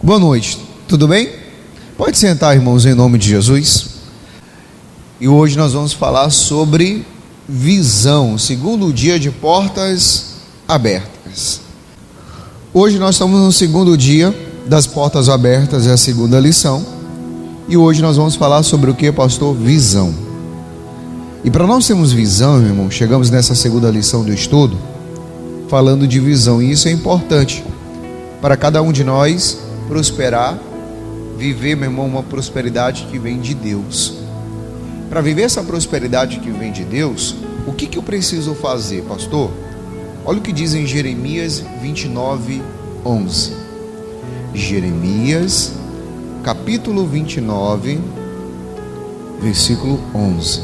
Boa noite, tudo bem? Pode sentar, irmãos, em nome de Jesus. E hoje nós vamos falar sobre visão, segundo dia de portas abertas. Hoje nós estamos no segundo dia das portas abertas, é a segunda lição. E hoje nós vamos falar sobre o que, pastor? Visão. E para nós termos visão, meu irmão, chegamos nessa segunda lição do estudo falando de visão. E isso é importante para cada um de nós prosperar, viver, meu irmão, uma prosperidade que vem de Deus. Para viver essa prosperidade que vem de Deus, o que eu preciso fazer, pastor? Olha o que diz em Jeremias 29, 11. Jeremias, capítulo 29, versículo 11.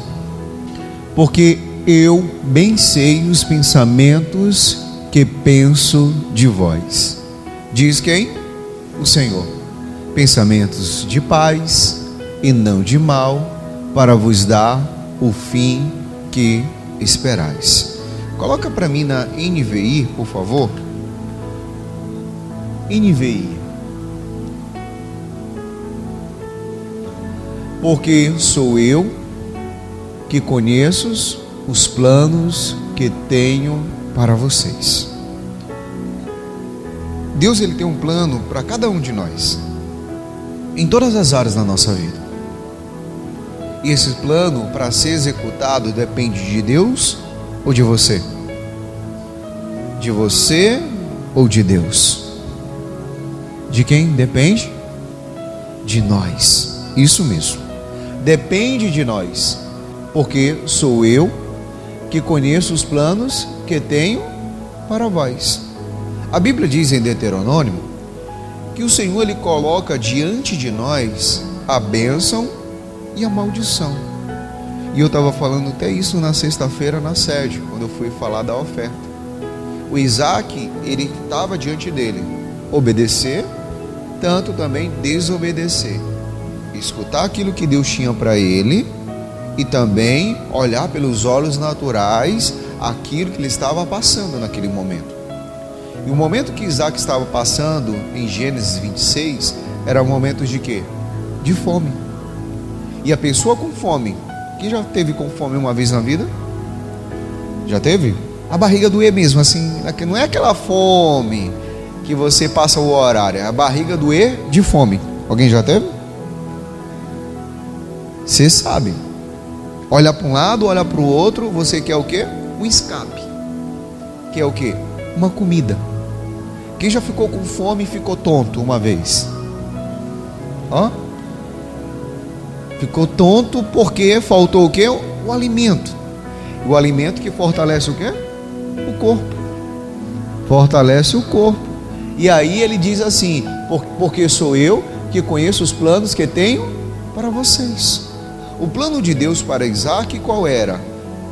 Porque eu bem sei os pensamentos que penso de vós. Diz quem? O Senhor. Pensamentos de paz e não de mal, para vos dar o fim que esperais. Coloca para mim na NVI, por favor. NVI. Porque sou eu que conheço os planos que tenho para vocês. Deus, ele tem um plano para cada um de nós, em todas as áreas da nossa vida. E esse plano, para ser executado, depende de Deus ou de você? De você ou de Deus? De quem depende? De nós. Isso mesmo. Depende de nós. Porque sou eu que conheço os planos que tenho para vós. A Bíblia diz em Deuteronômio que o Senhor, ele coloca diante de nós a bênção e a maldição. E eu estava falando até isso na sexta-feira na sede, quando eu fui falar da oferta. O Isaac, ele estava diante dele, obedecer, tanto também desobedecer. Escutar aquilo que Deus tinha para ele e também olhar pelos olhos naturais aquilo que ele estava passando naquele momento. E o momento que Isaac estava passando em Gênesis 26 era um momento de quê? De fome. E a pessoa com fome, quem já teve com fome uma vez na vida? Já teve? A barriga doer mesmo, assim, não é aquela fome que você passa o horário, é a barriga doer de fome. Alguém já teve? Você sabe. Olha para um lado, olha para o outro, você quer o quê? Um escape. Quer o quê? Uma comida. Quem já ficou com fome e ficou tonto uma vez? Ficou tonto porque faltou o quê? O alimento. O alimento que fortalece o quê? O corpo. Fortalece o corpo. E aí ele diz assim: porque sou eu que conheço os planos que tenho para vocês. O plano de Deus para Isaac qual era?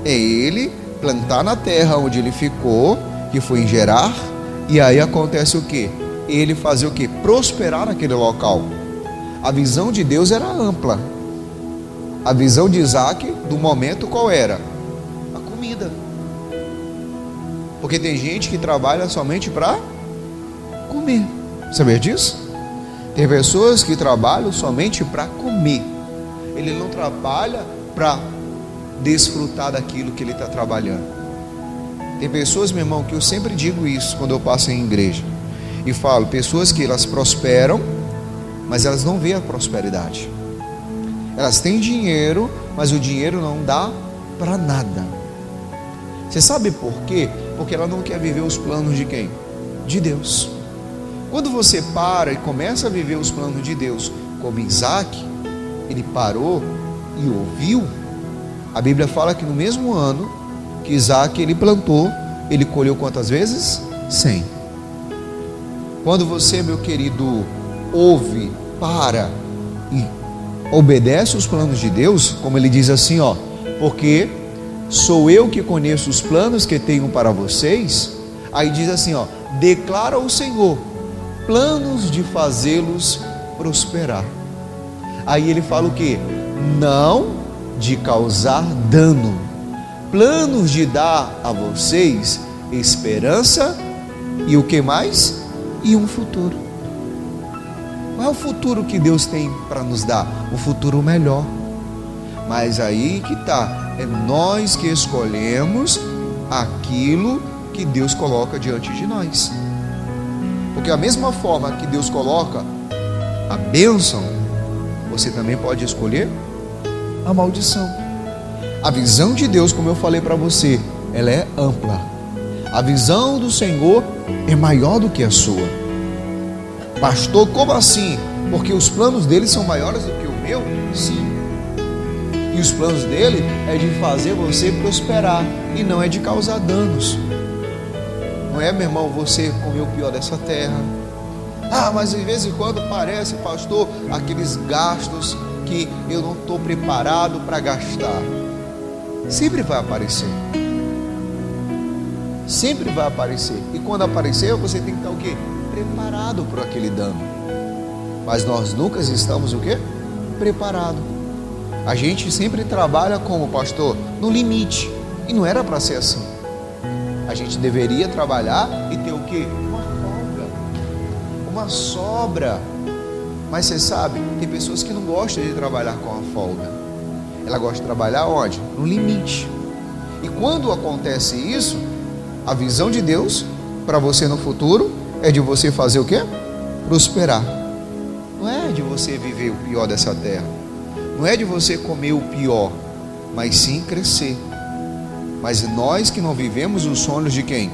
É ele plantar na terra onde ele ficou, que foi em Gerar. E aí acontece o quê? Ele fazer o quê? Prosperar naquele local. A visão de Deus era ampla. A visão de Isaac do momento qual era? A comida. Porque tem gente que trabalha somente para comer. Sabia disso? Tem pessoas que trabalham somente para comer. Ele não trabalha para desfrutar daquilo que ele está trabalhando. Tem pessoas, meu irmão, que eu sempre digo isso quando eu passo em igreja e falo, pessoas que elas prosperam, mas elas não veem a prosperidade. Elas têm dinheiro, mas o dinheiro não dá para nada. Você sabe por quê? Porque ela não quer viver os planos de quem? De Deus. Quando você para e começa a viver os planos de Deus, como Isaac, ele parou e ouviu. A Bíblia fala que no mesmo ano que Isaac ele plantou, ele colheu quantas vezes? 100. Quando você, meu querido, ouve, para e obedece os planos de Deus, como ele diz assim, porque sou eu que conheço os planos que tenho para vocês. Aí diz assim, declara o Senhor, planos de fazê-los prosperar. Aí ele fala o quê? Não de causar dano, planos de dar a vocês esperança e o que mais? E um futuro. Qual é o futuro que Deus tem para nos dar? Um futuro melhor. Mas aí que está, é nós que escolhemos aquilo que Deus coloca diante de nós. Porque a mesma forma que Deus coloca a bênção, você também pode escolher a maldição. A visão de Deus, como eu falei para você, ela é ampla. A visão do Senhor é maior do que a sua. Pastor, como assim? Porque os planos dele são maiores do que o meu? Sim. E os planos dele é de fazer você prosperar e não é de causar danos. Não é, meu irmão, você comer o pior dessa terra. Mas de vez em quando parece, pastor, aqueles gastos que eu não estou preparado para gastar. Sempre vai aparecer. Sempre vai aparecer. E quando aparecer, você tem que estar o quê? Preparado para aquele dano. Mas nós nunca estamos o quê? Preparado. A gente sempre trabalha como, pastor, no limite. E não era para ser assim. A gente deveria trabalhar e ter o quê? Uma folga, uma sobra. Mas você sabe, tem pessoas que não gostam de trabalhar com a folga. Ela gosta de trabalhar onde? No limite. E quando acontece isso, a visão de Deus para você no futuro é de você fazer o quê? Prosperar. Não é de você viver o pior dessa terra. Não é de você comer o pior, mas sim crescer. Mas nós que não vivemos os sonhos de quem?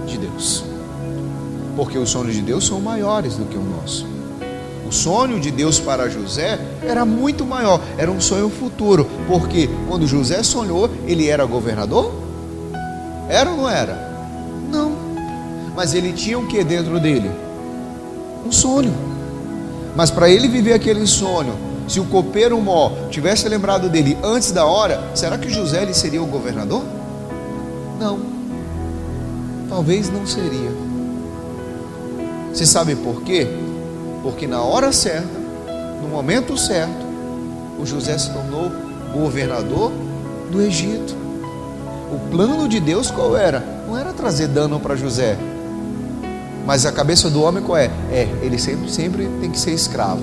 De Deus. Porque os sonhos de Deus são maiores do que o nosso. O sonho de Deus para José era muito maior, era um sonho futuro. Porque quando José sonhou, ele era governador? Era ou não era? Não. Mas ele tinha o que dentro dele? Um sonho. Mas para ele viver aquele sonho, se o copeiro Mó tivesse lembrado dele antes da hora, será que José ele seria o governador? Não. Talvez não seria. Você sabe por quê? Porque na hora certa, no momento certo, o José se tornou governador do Egito. O plano de Deus qual era? Não era trazer dano para José. Mas a cabeça do homem qual é? Ele sempre tem que ser escravo.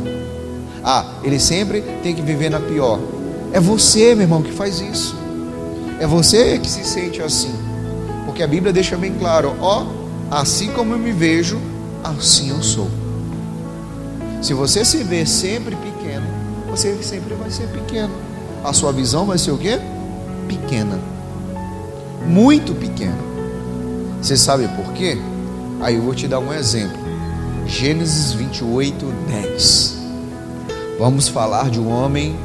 Ele sempre tem que viver na pior. É você, meu irmão, que faz isso. É você que se sente assim. Porque a Bíblia deixa bem claro, assim como eu me vejo, assim eu sou. Se você se vê sempre pequeno, você sempre vai ser pequeno. A sua visão vai ser o quê? Pequena. Muito pequena. Você sabe por quê? Aí eu vou te dar um exemplo. Gênesis 28, 10. Vamos falar de um homem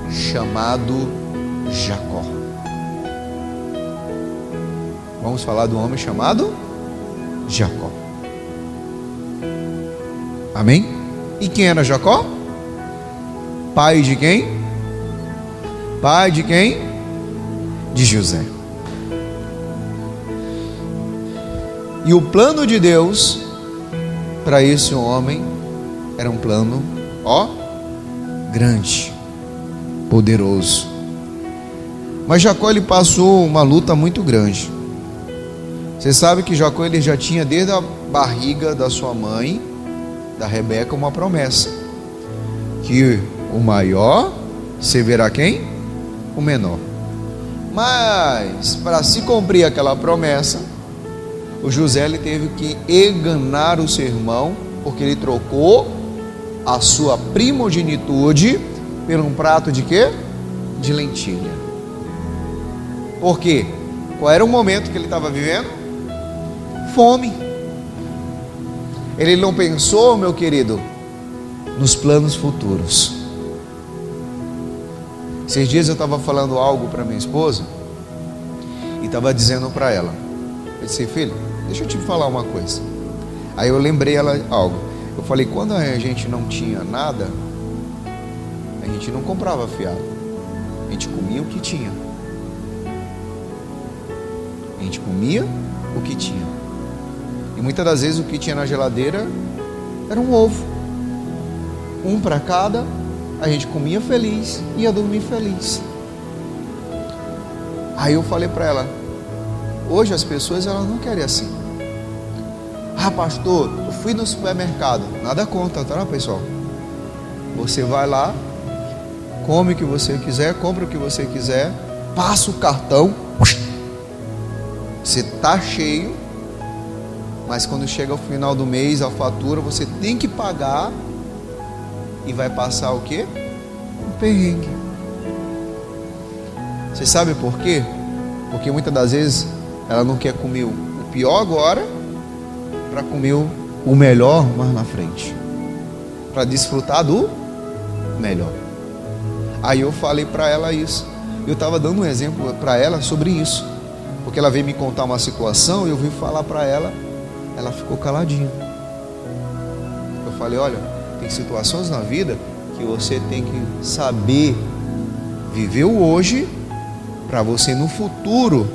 chamado Jacó. Vamos falar de um homem chamado Jacó. Amém? E quem era Jacó? Pai de quem? Pai de quem? De José. E o plano de Deus para esse homem era um plano, grande, poderoso. Mas Jacó ele passou uma luta muito grande. Você sabe que Jacó ele já tinha desde a barriga da sua mãe, da Rebeca, uma promessa. Que o maior servirá quem? O menor. Mas para se cumprir aquela promessa, o José ele teve que enganar o seu irmão, porque ele trocou a sua primogenitude por um prato de quê? De lentilha. Por quê? Qual era o momento que ele estava vivendo? Fome. Ele não pensou, meu querido, nos planos futuros. Esses dias eu estava falando algo para minha esposa e estava dizendo para ela, eu disse, filho, deixa eu te falar uma coisa. Aí eu lembrei ela algo. Eu falei, quando a gente não tinha nada, a gente não comprava fiado. A gente comia o que tinha. A gente comia o que tinha. E muitas das vezes o que tinha na geladeira era um ovo. Um para cada, a gente comia feliz e ia dormir feliz. Aí eu falei para ela, hoje as pessoas elas não querem assim. Pastor, eu fui no supermercado. Nada contra, tá, pessoal? Você vai lá, come o que você quiser, compra o que você quiser, passa o cartão, você está cheio, mas quando chega o final do mês, a fatura, você tem que pagar e vai passar o quê? Um perrengue. Você sabe por quê? Porque muitas das vezes ela não quer comer o pior agora para comer o melhor mais na frente, para desfrutar do melhor. Aí eu falei para ela isso. Eu estava dando um exemplo para ela sobre isso, porque ela veio me contar uma situação e eu vim falar para ela. Ela ficou caladinha. Eu falei: olha, tem situações na vida que você tem que saber viver o hoje para você no futuro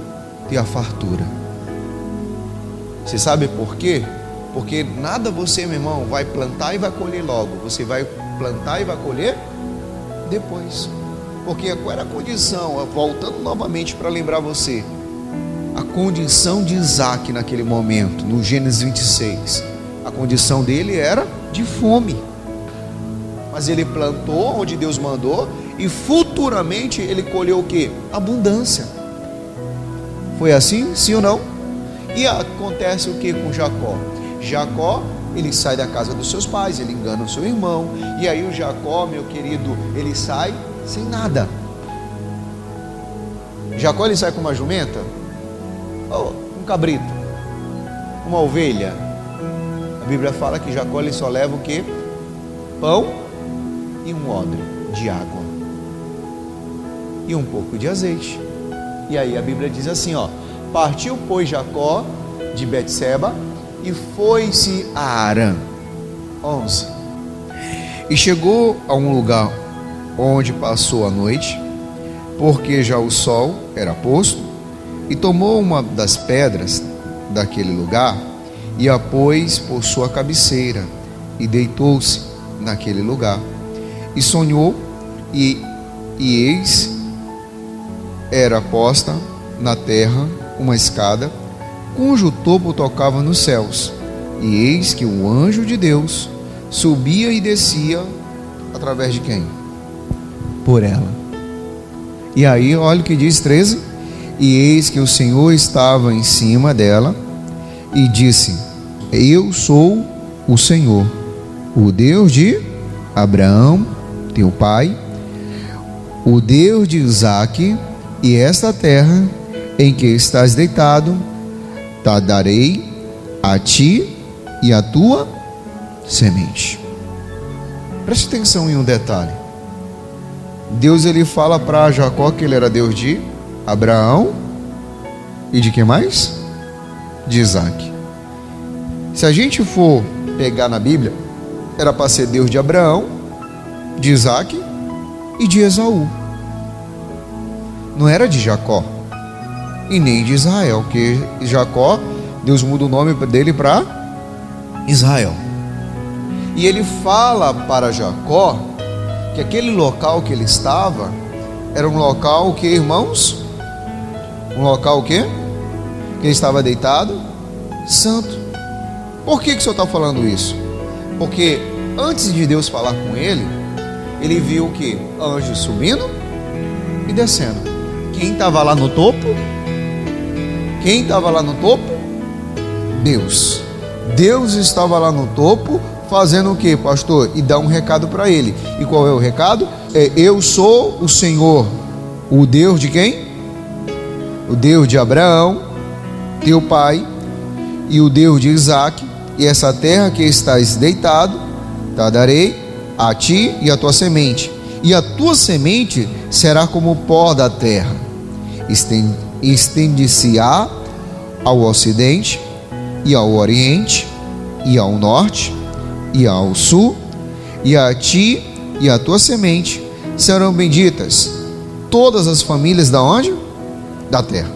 ter a fartura. Você sabe por quê? Porque nada você, meu irmão, vai plantar e vai colher logo. Você vai plantar e vai colher depois. Porque qual era a condição? Voltando novamente para lembrar você, a condição de Isaac naquele momento, no Gênesis 26, a condição dele era de fome. Mas ele plantou onde Deus mandou e futuramente ele colheu o que? Abundância. Foi assim? Sim ou não? E acontece o que com Jacó? Jacó, ele sai da casa dos seus pais, ele engana o seu irmão, e aí o Jacó, meu querido, ele sai sem nada. Jacó, ele sai com uma jumenta, ou um cabrito, uma ovelha. A Bíblia fala que Jacó, ele só leva o que? Pão e um odre de água e um pouco de azeite. E aí a Bíblia diz assim, ó: partiu, pois, Jacó de Betseba e foi-se a Harã. 11. E chegou a um lugar onde passou a noite, porque já o sol era posto, e tomou uma das pedras daquele lugar e a pôs por sua cabeceira e deitou-se naquele lugar e sonhou, e eis era posta na terra uma escada cujo topo tocava nos céus, e eis que o anjo de Deus subia e descia através de quem? Por ela. E aí olha o que diz 13: e eis que o Senhor estava em cima dela e disse: eu sou o Senhor, o Deus de Abraão, teu pai, o Deus de Isaque, e esta terra em que estás deitado, te darei a ti e a tua semente. Preste atenção em um detalhe. Deus, ele fala para Jacó que ele era Deus de Abraão e de quem mais? De Isaque. Se a gente for pegar na Bíblia, era para ser Deus de Abraão, de Isaque e de Esaú. Não era de Jacó e nem de Israel, porque Jacó, Deus muda o nome dele para Israel. E ele fala para Jacó que aquele local que ele estava era um local que, irmãos, um local que ele estava deitado, santo. Por que o senhor está falando isso? Porque antes de Deus falar com ele, ele viu o que? Anjos subindo e descendo. Quem estava lá no topo? Quem estava lá no topo? Deus. Deus estava lá no topo fazendo o que, pastor? E dá um recado para ele. E qual é o recado? Eu sou o Senhor, o Deus de quem? O Deus de Abraão, teu pai, e o Deus de Isaque, e essa terra que estás deitado, te darei a ti e a tua semente, e a tua semente será como o pó da terra, estende-se-á ao ocidente, e ao oriente, e ao norte, e ao sul, e a ti e a tua semente serão benditas todas as famílias da onde? Da terra.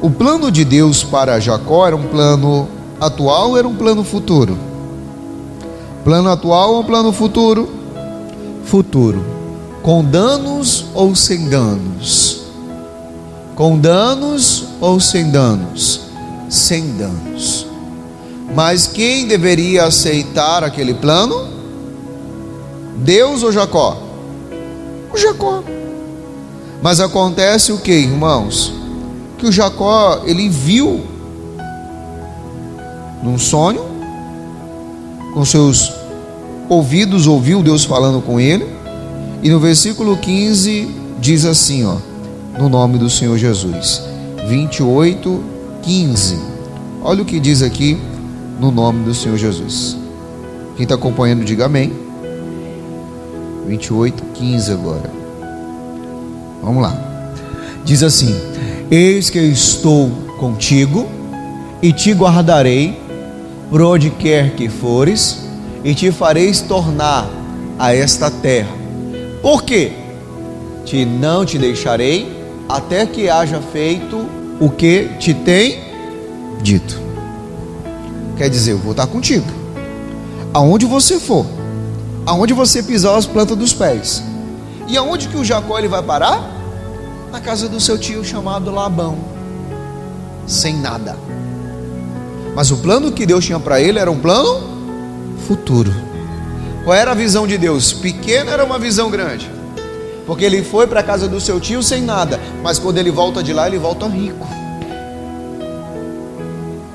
O plano de Deus para Jacó era um plano atual, era um plano futuro. Plano atual ou plano futuro? Futuro. Com danos ou sem danos? Com danos ou sem danos? Sem danos. Mas quem deveria aceitar aquele plano? Deus ou Jacó? O Jacó. Mas acontece o que, irmãos? Que o Jacó, ele viu num sonho, com seus ouvidos, ouviu Deus falando com ele, e no versículo 15 diz assim, ó, no nome do Senhor Jesus, 28, 15. Olha o que diz aqui no nome do Senhor Jesus. Quem está acompanhando, diga amém. 28, 15 agora. Vamos lá. Diz assim: eis que eu estou contigo e te guardarei por onde quer que fores, e te fareis tornar a esta terra. Por quê? Não te deixarei até que haja feito o que te tem dito. Quer dizer, eu vou estar contigo aonde você for, aonde você pisar as plantas dos pés. E aonde que o Jacó ele vai parar? Na casa do seu tio chamado Labão, sem nada. Mas o plano que Deus tinha para ele era um plano futuro. Qual era a visão de Deus? Pequena era uma visão grande, porque ele foi para a casa do seu tio sem nada, mas quando ele volta de lá, ele volta rico.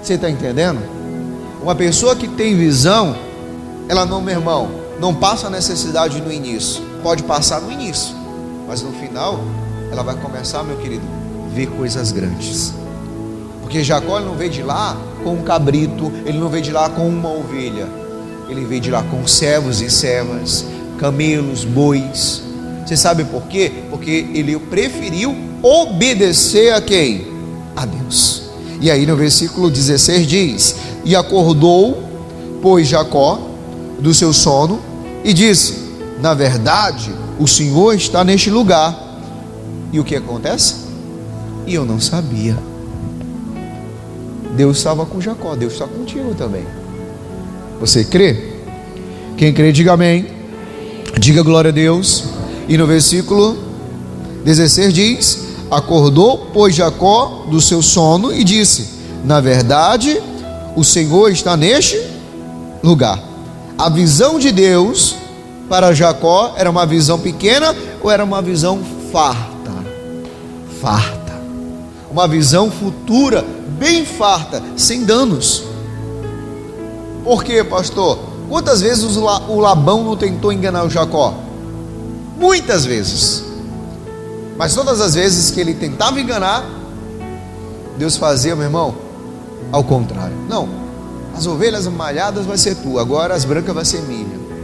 Você está entendendo? Uma pessoa que tem visão, ela não, meu irmão, não passa necessidade no início. Pode passar no início, mas no final ela vai começar, meu querido, ver coisas grandes. Porque Jacó ele não veio de lá com um cabrito, ele não veio de lá com uma ovelha, ele veio de lá com servos e servas, camelos, bois. Você sabe por quê? Porque ele preferiu obedecer a quem? A Deus. E aí no versículo 16 diz: e acordou, pois, Jacó do seu sono e disse: na verdade, o Senhor está neste lugar. E o que acontece? E eu não sabia. Deus estava com Jacó, Deus está contigo também. Você crê? Quem crê, diga amém. Diga glória a Deus. E no versículo 16 diz: acordou, pois, Jacó do seu sono e disse: na verdade, o Senhor está neste lugar. A visão de Deus para Jacó era uma visão pequena ou era uma visão farta? Farta. Uma visão futura, bem farta, sem danos. Por quê, pastor? Quantas vezes o Labão não tentou enganar o Jacó? Muitas vezes. Mas todas as vezes que ele tentava enganar, Deus fazia, meu irmão, ao contrário. Não, as ovelhas malhadas vai ser tua, agora as brancas vai ser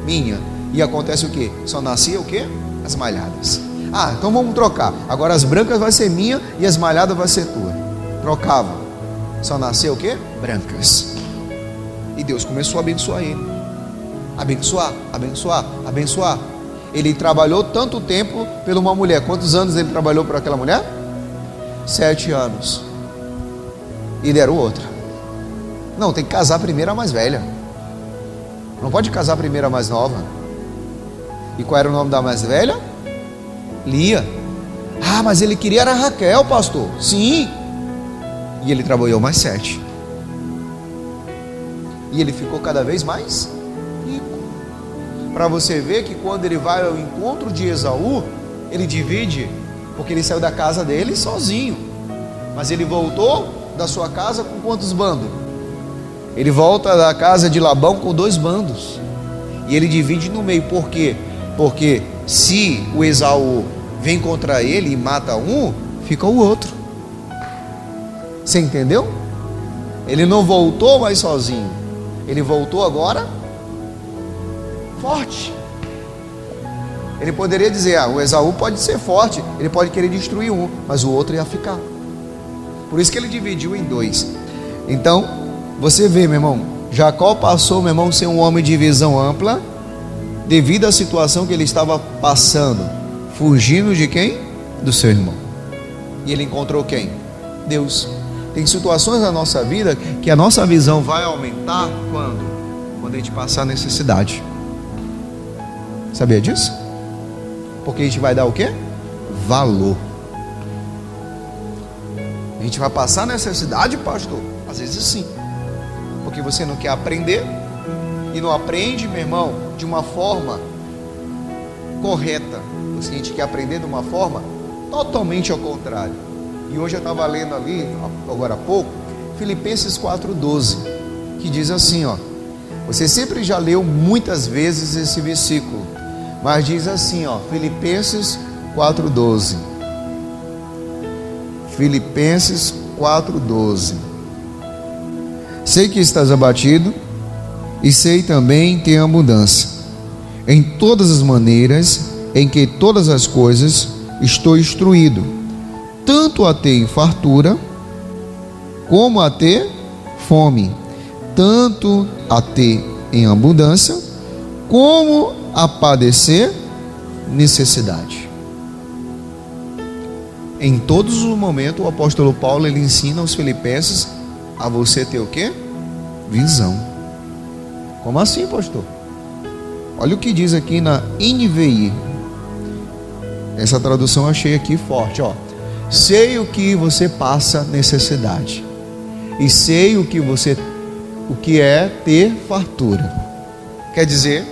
minha. E acontece o quê? Só nascia o quê? As malhadas. Ah, então vamos trocar. Agora as brancas vai ser minha e as malhadas vai ser tua. Trocava. Só nasceu o quê? Brancas. E Deus começou a abençoar ele. Abençoar, abençoar, abençoar. Ele trabalhou tanto tempo por uma mulher. Quantos anos ele trabalhou por aquela mulher? 7 anos. E deram outra. Não, tem que casar primeiro a mais velha. Não pode casar primeiro a mais nova. E qual era o nome da mais velha? Lia. Ah, mas ele queria era Raquel, pastor. Sim. E ele trabalhou mais 7. E ele ficou cada vez mais rico. Para você ver que quando ele vai ao encontro de Esaú, ele divide, porque ele saiu da casa dele sozinho. Mas ele voltou da sua casa com quantos bandos? Ele volta da casa de Labão com 2 bandos. E ele divide no meio. Por quê? Porque se o Esaú vem contra ele e mata um, fica o outro. Você entendeu? Ele não voltou mais sozinho. Ele voltou agora forte. Ele poderia dizer: ah, o Esaú pode ser forte, ele pode querer destruir um, mas o outro ia ficar. Por isso que ele dividiu em 2. Então, você vê, meu irmão, Jacó passou, meu irmão, a ser um homem de visão ampla, devido à situação que ele estava passando, fugindo de quem? Do seu irmão. E ele encontrou quem? Deus. Tem situações na nossa vida que a nossa visão vai aumentar quando? Quando a gente passar necessidade. Sabia disso? Porque a gente vai dar o quê? Valor. A gente vai passar necessidade, pastor? Às vezes sim. Porque você não quer aprender. E não aprende, meu irmão, de uma forma correta. A gente quer aprender de uma forma totalmente ao contrário. E hoje eu estava lendo ali, agora há pouco, Filipenses 4,12, que diz assim, ó. Você sempre já leu muitas vezes esse versículo, mas diz assim, ó, Filipenses 4,12. Filipenses 4,12. Sei que estás abatido, e sei também ter abundância. Em todas as maneiras, em que todas as coisas estou instruído, tanto a ter fartura, como a ter fome, tanto a ter em abundância, como a padecer necessidade. Em todos os momentos, o apóstolo Paulo, ele ensina aos filipenses a você ter o quê? Visão. Como assim, pastor? Olha o que diz aqui na NVI. Essa tradução eu achei aqui forte, ó. Sei o que você passa necessidade, e sei o que é ter fartura. Quer dizer,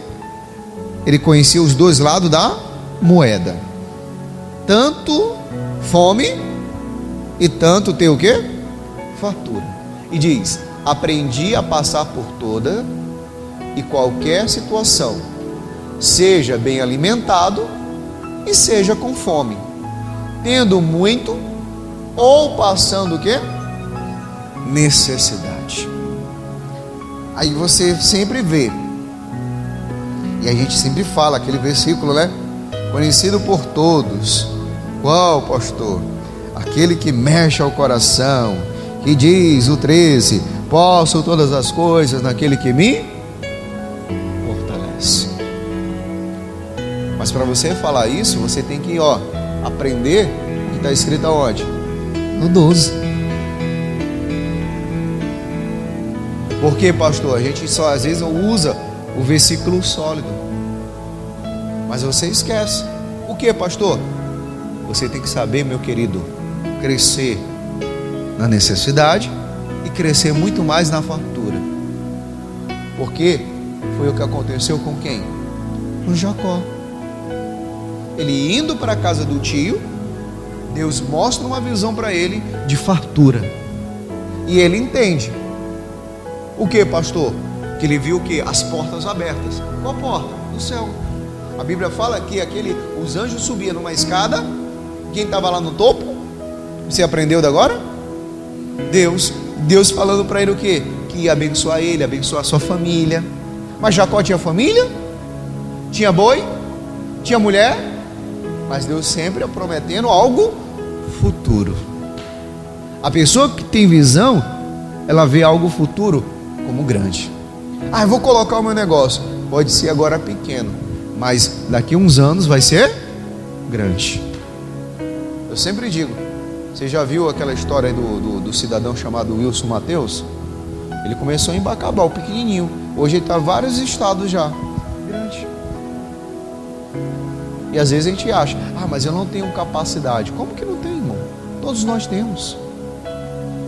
ele conhecia os dois lados da moeda, tanto fome e tanto ter o quê? Fartura. E diz: aprendi a passar por toda e qualquer situação, seja bem alimentado e seja com fome, tendo muito ou passando o quê? Necessidade. Aí você sempre vê, e a gente sempre fala aquele versículo, né? Conhecido por todos. Qual, pastor? Aquele que mexe ao coração, que diz o 13: posso todas as coisas naquele que me fortalece. Mas para você falar isso, você tem que, aprender o que está escrito aonde? No 12. Porque, pastor, a gente só às vezes usa o versículo sólido, mas você esquece. O que, pastor? Você tem que saber, meu querido, crescer na necessidade e crescer muito mais na fartura. Porque foi o que aconteceu com quem? Com Jacó. Ele indo para a casa do tio, Deus mostra uma visão para ele de fartura, e ele entende. O que, pastor? Que ele viu que as portas abertas. Qual porta? Do céu. A Bíblia fala que os anjos subiam numa escada. Quem estava lá no topo? Você aprendeu de agora? Deus falando para ele o quê? Que ia abençoar ele, abençoar a sua família. Mas Jacó tinha família? Tinha boi? Tinha mulher? Mas Deus sempre prometendo algo futuro. A pessoa que tem visão, ela vê algo futuro como grande. Eu vou colocar o meu negócio. Pode ser agora pequeno, mas daqui a uns anos vai ser grande. Eu sempre digo, você já viu aquela história do cidadão chamado Wilson Mateus? Ele começou em Bacabal, pequenininho. Hoje ele está em vários estados já. Grande. E às vezes a gente acha, mas eu não tenho capacidade. Como que não tem, irmão? Todos nós temos.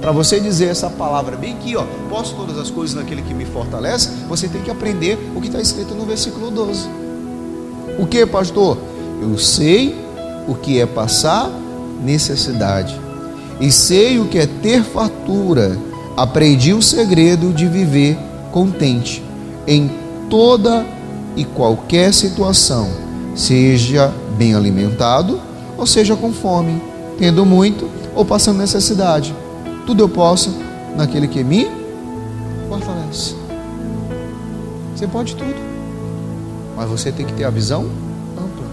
Para você dizer essa palavra bem aqui, posso todas as coisas naquele que me fortalece, você tem que aprender o que está escrito no versículo 12. O que, pastor? Eu sei o que é passar necessidade, e sei o que é ter fartura. Aprendi o segredo de viver contente em toda e qualquer situação, seja bem alimentado ou seja com fome, tendo muito ou passando necessidade. Tudo eu posso naquele que me fortalece. Você pode tudo, mas você tem que ter a visão ampla.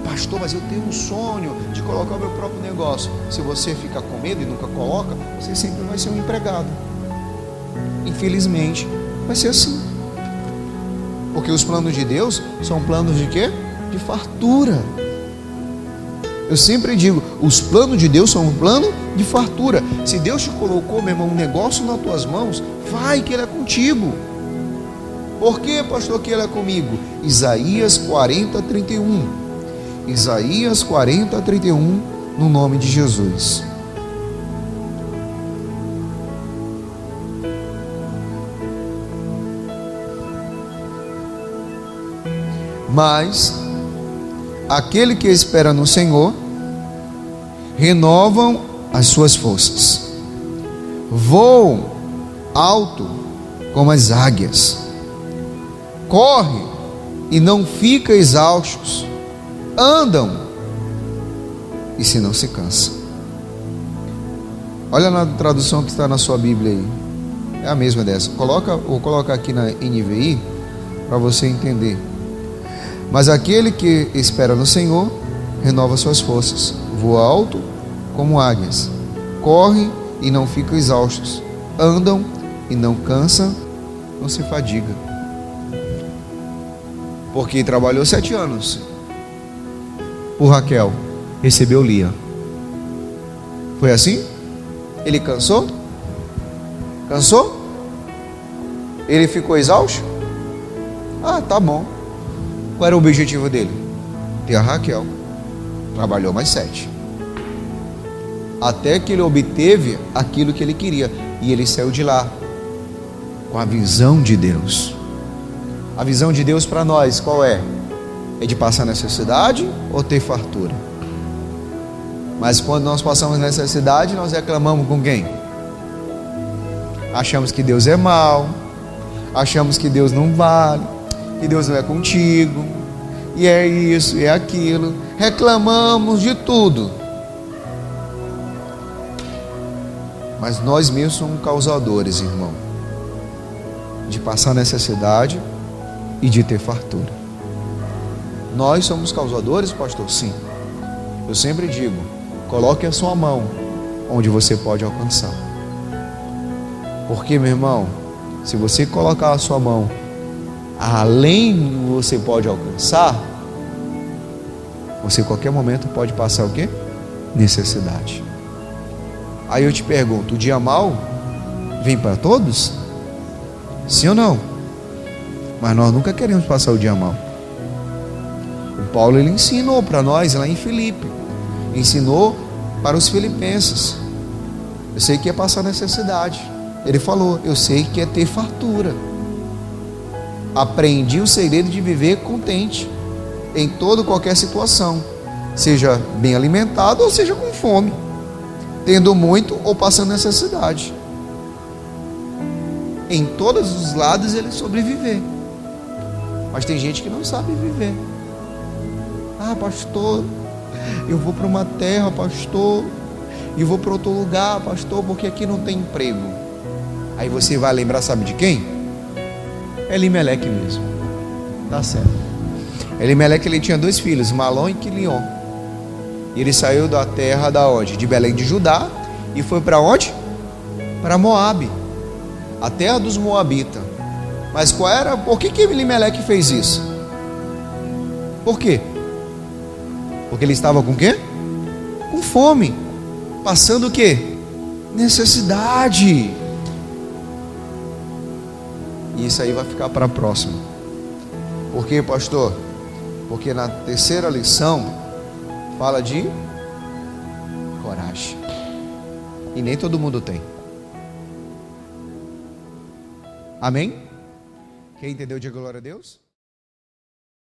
Pastor, mas eu tenho um sonho de colocar o meu próprio negócio. Se você fica com medo e nunca coloca, você sempre vai ser um empregado. Infelizmente vai ser assim, porque os planos de Deus são planos de quê? De fartura. Eu sempre digo, os planos de Deus são um plano de fartura. Se Deus te colocou, meu irmão, um negócio nas tuas mãos, vai que Ele é contigo. Por que, pastor, que Ele é comigo? Isaías 40:31. Isaías 40:31, no nome de Jesus. Mas aquele que espera no Senhor renovam as suas forças, voam alto como as águias, corre e não fica exaustos, andam e se não se cansa. Olha na tradução que está na sua Bíblia aí, é a mesma dessa. Vou colocar aqui na NVI para você entender. Mas aquele que espera no Senhor renova suas forças, voa alto como águias, corre e não ficam exaustos, andam e não cansam, não se fadiga. Porque trabalhou 7 anos por Raquel, recebeu Lia. Foi assim? Ele cansou? Cansou? Ele ficou exausto? Ah, tá bom. Qual era o objetivo dele? Ter a Raquel. Trabalhou mais 7. Até que ele obteve aquilo que ele queria. E ele saiu de lá com a visão de Deus. A visão de Deus para nós qual é? É de passar necessidade ou ter fartura? Mas quando nós passamos necessidade, nós reclamamos com quem? Achamos que Deus é mau, achamos que Deus não vale, que Deus não é contigo, e é isso, e é aquilo. Reclamamos de tudo. Mas nós mesmos somos causadores, irmão, de passar necessidade e de ter fartura. Nós somos causadores, pastor? Sim. Eu sempre digo, coloque a sua mão onde você pode alcançar. Porque, meu irmão, se você colocar a sua mão além do que você pode alcançar, você a qualquer momento pode passar o quê? Necessidade. Aí eu te pergunto, o dia mau vem para todos? Sim ou não? Mas nós nunca queremos passar o dia mau. O Paulo, ele ensinou para nós lá em Filipe, ensinou para os filipenses. Eu sei que é passar necessidade. Ele falou, eu sei que é ter fartura. Aprendi o segredo de viver contente em toda qualquer situação, seja bem alimentado ou seja com fome, tendo muito ou passando necessidade. Em todos os lados ele sobreviver. Mas tem gente que não sabe viver. Ah, pastor, eu vou para uma terra, pastor, e vou para outro lugar, pastor, porque aqui não tem emprego. Aí você vai lembrar, sabe de quem? Elimeleque mesmo. Tá certo. Elimeleque, ele tinha 2 filhos, Malom e Quilion. E ele saiu da terra da onde? De Belém de Judá, e foi para onde? Para Moabe, a terra dos Moabitas. Mas qual era? Por que Elimeleque fez isso? Por quê? Porque ele estava com o quê? Com fome. Passando o quê? Necessidade. E isso aí vai ficar para a próxima. Por quê, pastor? Porque na terceira lição fala de coragem. E nem todo mundo tem. Amém? Quem entendeu, diga glória a Deus.